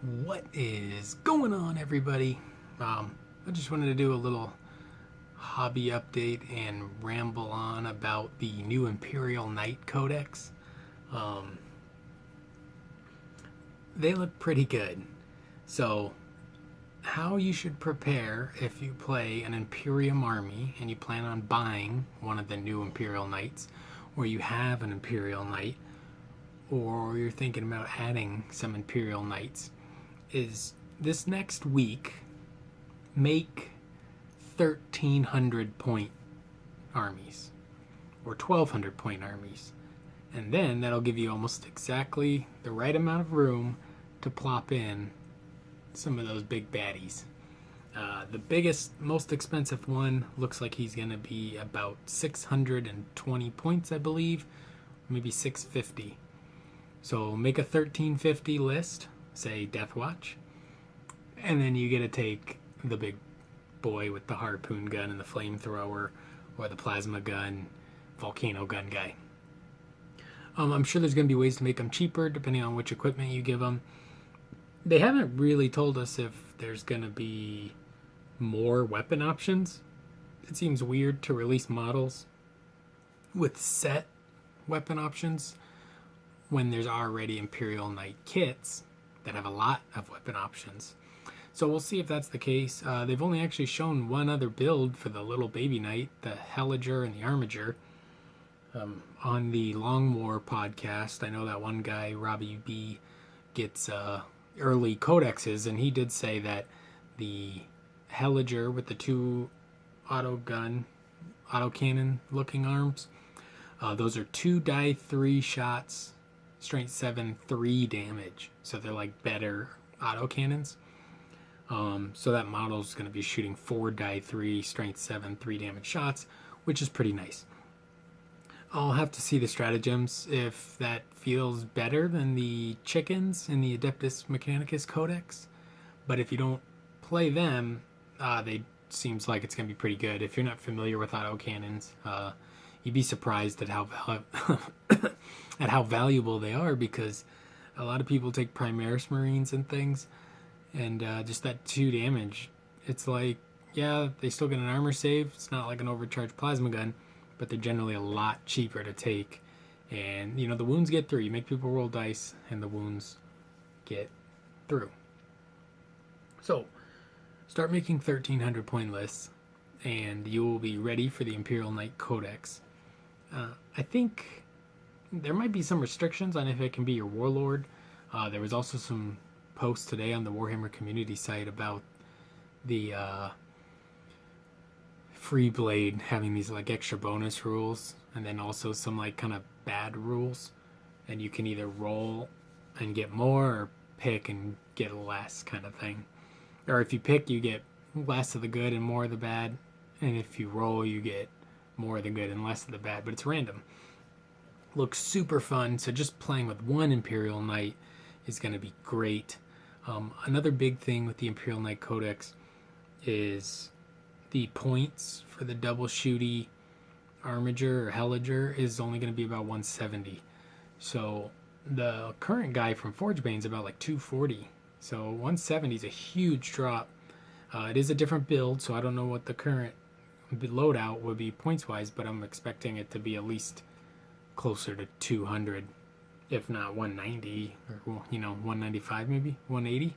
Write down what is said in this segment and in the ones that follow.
What is going on, everybody? I just wanted to do a little hobby update and ramble on about the new Imperial Knight Codex. They look pretty good. So, how you should prepare if you play an Imperium army and you plan on buying one of the new Imperial Knights, or you have an Imperial Knight, or you're thinking about adding some Imperial Knights, is this next week make 1,300 point armies or 1,200 point armies, and then that'll give you almost exactly the right amount of room to plop in some of those big baddies. The biggest, most expensive one looks like he's going to be about 620 points, I believe, maybe 650. So make a 1,350 list, say Death Watch, and then you get to take the big boy with the harpoon gun and the flamethrower, or the plasma gun, volcano gun guy. I'm sure there's going to be ways to make them cheaper depending on which equipment you give them. They haven't really told us if there's going to be more weapon options. It seems weird to release models with set weapon options when there's already Imperial Knight kits that have a lot of weapon options. So we'll see if that's the case. They've only actually shown one other build for the little baby knight, the Helliger and the Armiger. On the Long War podcast, I know that one guy, Robbie B, gets early codexes, and he did say that the Helliger with the two autocannon looking arms, those are 2 die 3 shots, strength 7, 3 damage. So they're like better autocannons. So that model is going to be shooting 4 die 3, strength 7, 3 damage shots, which is pretty nice. I'll have to see the stratagems if that feels better than the chickens in the Adeptus Mechanicus Codex. But if you don't play them, they seems like it's going to be pretty good. If you're not familiar with autocannons, you'd be surprised at how valuable they are, because a lot of people take Primaris Marines and things, and just that 2 damage, it's like, yeah, they still get an armor save. It's not like an overcharged plasma gun, but they're generally a lot cheaper to take. And, the wounds get through. You make people roll dice, and the wounds get through. So, start making 1,300 point lists, and you will be ready for the Imperial Knight Codex. I think there might be some restrictions on if it can be your warlord. There was also some posts today on the Warhammer community site about the Free Blade having these like extra bonus rules, and then also some like kind of bad rules, and you can either roll and get more, or pick and get less, kind of thing. Or if you pick, you get less of the good and more of the bad, and if you roll, you get more of the good and less of the bad, but it's random. Looks super fun, so just playing with one Imperial Knight is going to be great. Another big thing with the Imperial Knight Codex is the points for the double shooty Armiger or Helliger is only going to be about 170. So the current guy from Forgebane is about like 240. So 170 is a huge drop. It is a different build, so I don't know what the current loadout would be points-wise, but I'm expecting it to be at least closer to 200, if not 190, or 195 maybe, 180.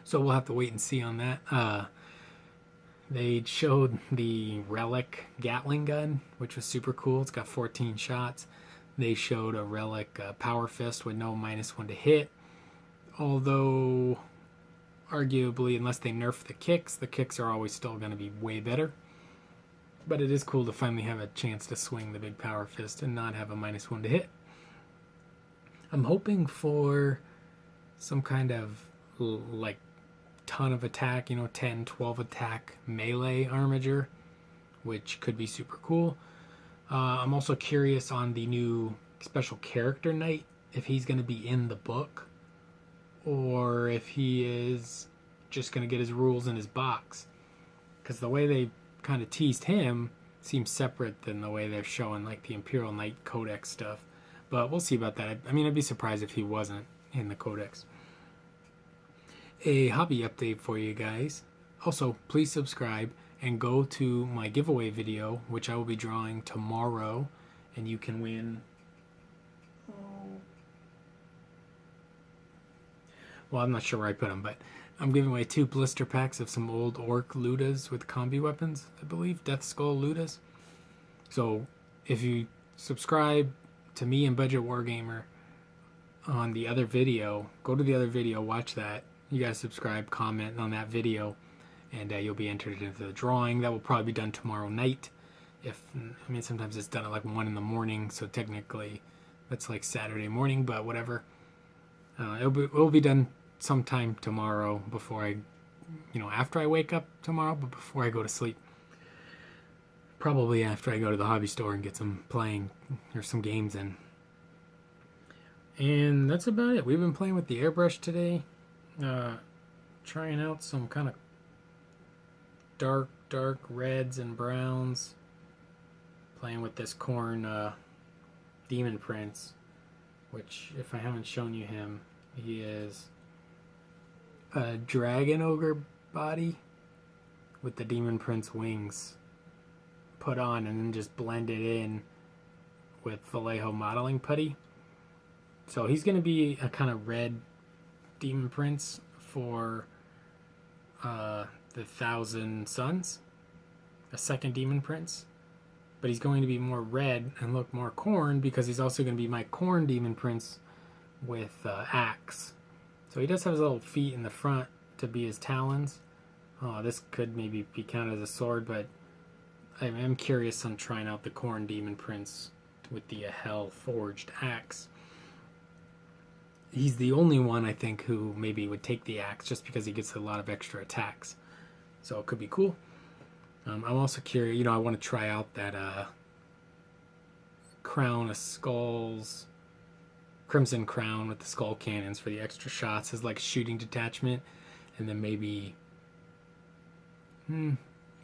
So we'll have to wait and see on that. They showed the Relic Gatling gun, which was super cool. It's got 14 shots. They showed a Relic Power Fist with no -1 to hit. Although, arguably, unless they nerf the kicks are always still going to be way better. But it is cool to finally have a chance to swing the big Power Fist and not have a -1 to hit. I'm hoping for some kind of, like, ton of attack, 10, 12 attack melee Armiger, which could be super cool. I'm also curious on the new special character knight, if he's going to be in the book, or if he is just going to get his rules in his box. Because the way they kind of teased him seems separate than the way they're showing like the Imperial Knight Codex stuff. But we'll see about that. I mean, I'd be surprised if he wasn't in the Codex. a hobby update for you guys. Also, please subscribe and go to my giveaway video, which I will be drawing tomorrow, and you can win. Well, I'm not sure where I put them, but I'm giving away 2 blister packs of some old orc ludas with combi weapons, I believe, Death Skull ludas. So if you subscribe to me and Budget Wargamer on the other video, go to the other video, watch that. You guys subscribe, comment on that video, and you'll be entered into the drawing. That will probably be done tomorrow night. Sometimes it's done at like 1 in the morning, so technically that's like Saturday morning, but whatever. It will be done sometime tomorrow before after I wake up tomorrow, but before I go to sleep. Probably after I go to the hobby store and get some playing or some games in. And that's about it. We've been playing with the airbrush today. Trying out some kind of dark reds and browns. Playing with this Khorne Demon Prince, which, if I haven't shown you him, he is a dragon ogre body with the Demon Prince wings put on and then just blended in with Vallejo modeling putty. So he's going to be a kind of red Demon Prince for the 1,000 Suns, a second Demon Prince. But he's going to be more red and look more Khorne because he's also going to be my Khorne Demon Prince with axe. So he does have his little feet in the front to be his talons. This could maybe be counted as a sword, but I am curious on trying out the Khorne Demon Prince with the Hell Forged axe. He's the only one, I think, who maybe would take the axe just because he gets a lot of extra attacks. So it could be cool. I'm also curious, I want to try out that Crown of Skulls, Crimson Crown with the skull cannons for the extra shots as like shooting detachment. And then maybe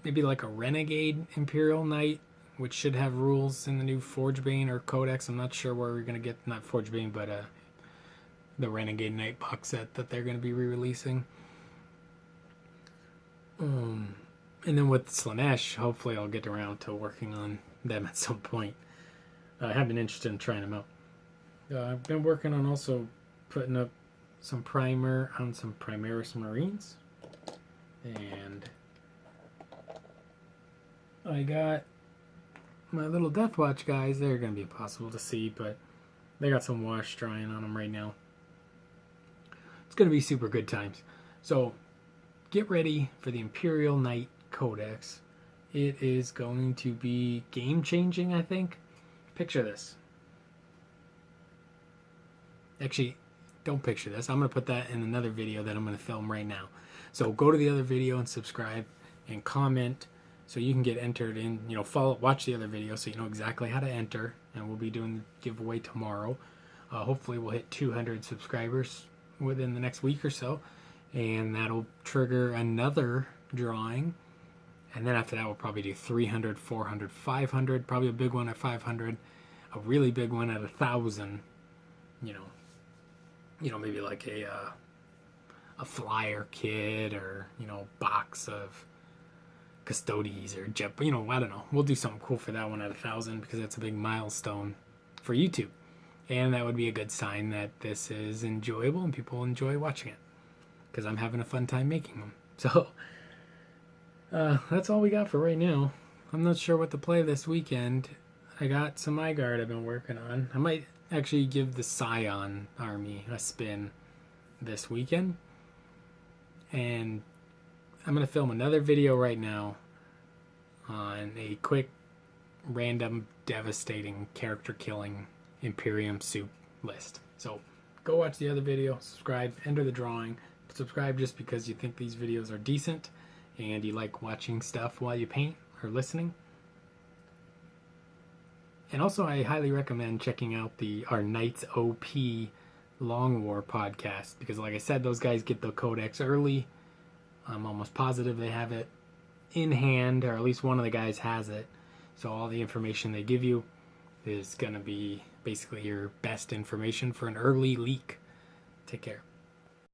like a Renegade Imperial Knight, which should have rules in the new Forgebane or Codex. I'm not sure where we're going to get, not Forgebane, but the Renegade Knight box set that they're going to be re-releasing. And then with Slanesh, hopefully I'll get around to working on them at some point. I have been interested in trying them out. I've been working on also putting up some primer on some Primaris Marines. And I got my little Deathwatch guys. They're going to be impossible to see, but they got some wash drying on them right now. It's going to be super good times. So get ready for the Imperial Knight Codex. It is going to be game-changing, I think. Picture this. Actually, don't picture this. I'm going to put that in another video that I'm going to film right now. So go to the other video and subscribe and comment so you can get entered in. Watch the other video so you know exactly how to enter. And we'll be doing the giveaway tomorrow. Hopefully we'll hit 200 subscribers within the next week or so. And that'll trigger another drawing. And then after that, we'll probably do 300, 400, 500. Probably a big one at 500. A really big one at 1,000. Maybe like a flyer kit or, box of Custodes or Jet. I don't know. We'll do something cool for that one at 1,000 because that's a big milestone for YouTube. And that would be a good sign that this is enjoyable and people enjoy watching it. Because I'm having a fun time making them. So that's all we got for right now. I'm not sure what to play this weekend. I got some iGuard I've been working on. I might actually give the Scion army a spin this weekend. And I'm going to film another video right now on a quick, random, devastating, character-killing Imperium soup list. So go watch the other video, subscribe, enter the drawing. Subscribe just because you think these videos are decent and you like watching stuff while you paint or listening. And also, I highly recommend checking out our Knights OP Long War podcast because, like I said, those guys get the Codex early. I'm almost positive they have it in hand, or at least one of the guys has it. So all the information they give you is going to be basically your best information for an early leak. Take care.